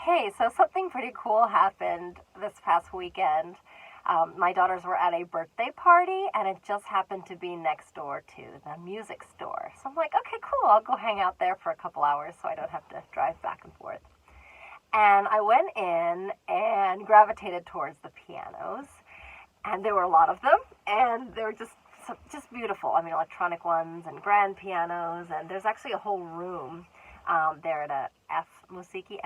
Hey, so something pretty cool happened this past weekend. My daughters were at a birthday party, and it just happened to be next door to the music store. So I'm like, okay, cool, I'll go hang out there for a couple hours so I don't have to drive back and forth. And I went in and gravitated towards the pianos, and there were a lot of them, and they were just beautiful. I mean, electronic ones and grand pianos, and there's actually a whole room there at a F-Musiikki,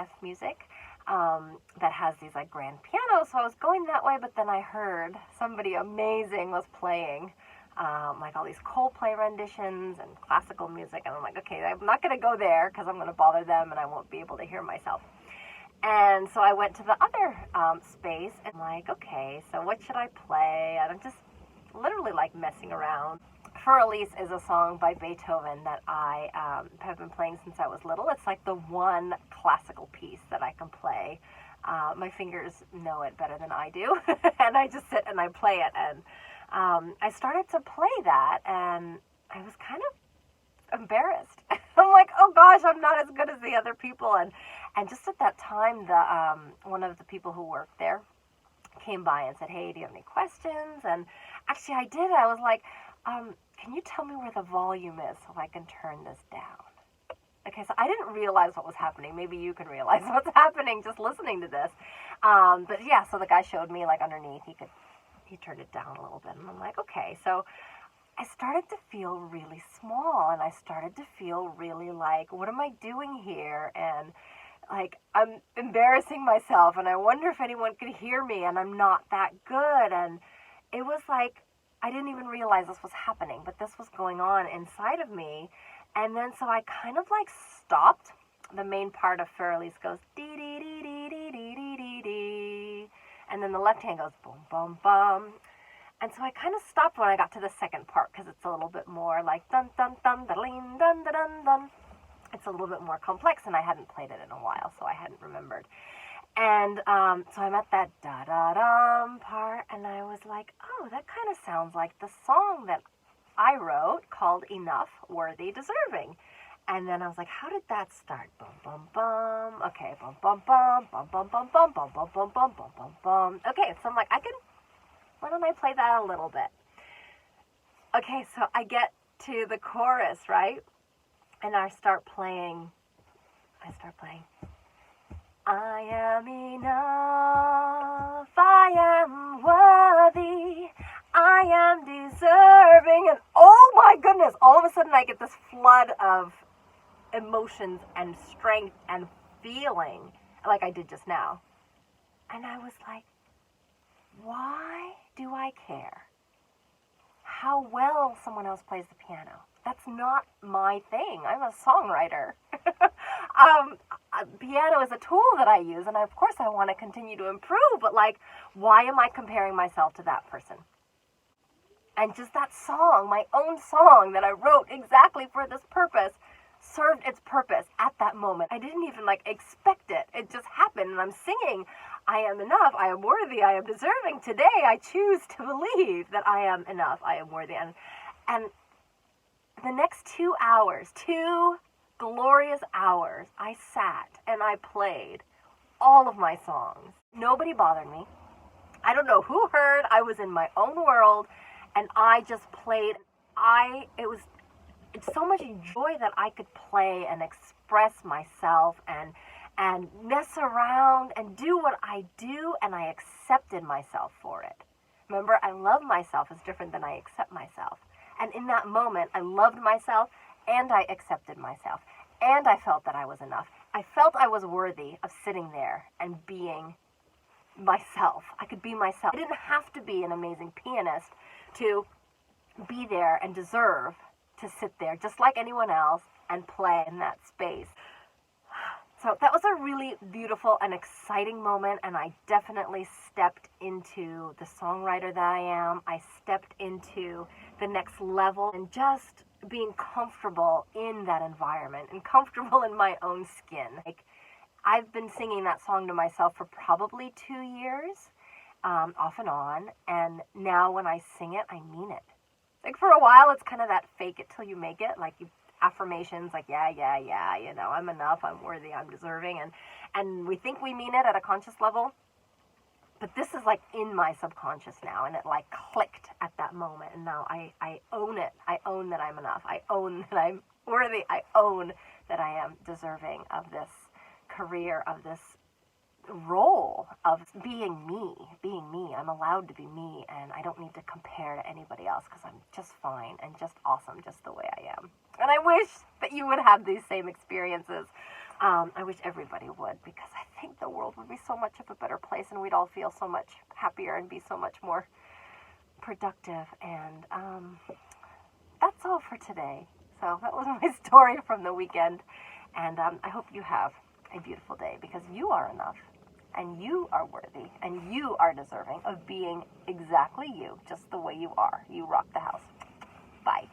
that has these like grand pianos. So I was going that way, but then I heard somebody amazing was playing like all these Coldplay renditions and classical music, and I'm like, okay, I'm not going to go there because I'm going to bother them and I won't be able to hear myself. And so I went to the other space and like, okay, so what should I play? And I'm just literally like messing around. For Elise is a song by Beethoven that I have been playing since I was little. It's like the one classical piece that I can play. My fingers know it better than I do, and I just sit and I play it. And I started to play that, and I was kind of embarrassed. I'm like, oh gosh, I'm not as good as the other people. And just at that time, the one of the people who worked there came by and said, hey, do you have any questions? And actually I did. I was like, can you tell me where the volume is so I can turn this down? Okay, so I didn't realize what was happening. Maybe you can realize what's happening just listening to this. But yeah, so the guy showed me like underneath, he turned it down a little bit. And I'm like, okay. So I started to feel really small, and I started to feel really like, what am I doing here? And like, I'm embarrassing myself, and I wonder if anyone could hear me, and I'm not that good. And it was like, I didn't even realize this was happening, but this was going on inside of me. And then so I kind of like stopped. The main part of Für Elise goes dee dee dee dee dee dee dee dee dee, and then the left hand goes boom boom boom. And so I kind of stopped when I got to the second part because it's a little bit more like dun dun dun dun dun dun dun dun. It's a little bit more complex, and I hadn't played it in a while, so I hadn't remembered. And so I'm at that da-da-dum part, and I was like, oh, that kind of sounds like the song that I wrote called Enough, Worthy, Deserving. And then I was like, how did that start? Bum, bum, bum. Okay, bum, bum, bum, bum, bum, bum, bum, bum, bum, bum, bum, bum, bum, bum. Okay, so I'm like, why don't I play that a little bit? Okay, so I get to the chorus, right? And I start playing. I am enough, I am worthy, I am deserving, and oh my goodness, all of a sudden I get this flood of emotions and strength and feeling like I did just now. And I was like, why do I care how well someone else plays the piano? That's not my thing. I'm a songwriter. Piano is a tool that I use, and of course I want to continue to improve, but like, why am I comparing myself to that person? And just that song, my own song that I wrote exactly for this purpose, served its purpose at that moment. I didn't even like expect it. It just happened, and I'm singing, I am enough, I am worthy, I am deserving. Today I choose to believe that I am enough, I am worthy. And the next 2 hours, 2 glorious hours, I sat and I played all of my songs. Nobody bothered me. I don't know who heard. I was in my own world, and I just played. It's so much joy that I could play and express myself and mess around and do what I do, and I accepted myself for it. Remember, I love myself is different than I accept myself. And in that moment, I loved myself, and I accepted myself, and I felt that I was enough. I felt I was worthy of sitting there and being myself. I could be myself. I didn't have to be an amazing pianist to be there and deserve to sit there just like anyone else and play in that space. So that was a really beautiful and exciting moment, and I definitely stepped into the songwriter that I am. I stepped into the next level, and just being comfortable in that environment and comfortable in my own skin. Like, I've been singing that song to myself for probably 2 years, off and on, and now when I sing it, I mean it. Like, for a while, it's kind of that fake it till you make it. Like, you affirmations like, yeah, you know, I'm enough, I'm worthy, I'm deserving. And we think we mean it at a conscious level. But this is like in my subconscious now, and it like clicked at that moment. And now I own it. I own that I'm enough. I own that I'm worthy. I own that I am deserving of this career, of this role of being me. Being me. I'm allowed to be me, and I don't need to compare to anybody else because I'm just fine and just awesome just the way I am. And I wish that you would have these same experiences. I wish everybody would, because I think the world would be so much of a better place, and we'd all feel so much happier and be so much more productive. And that's all for today. So that was my story from the weekend, and I hope you have a beautiful day, because you are enough, and you are worthy, and you are deserving of being exactly you, just the way you are. You rock the house. Bye.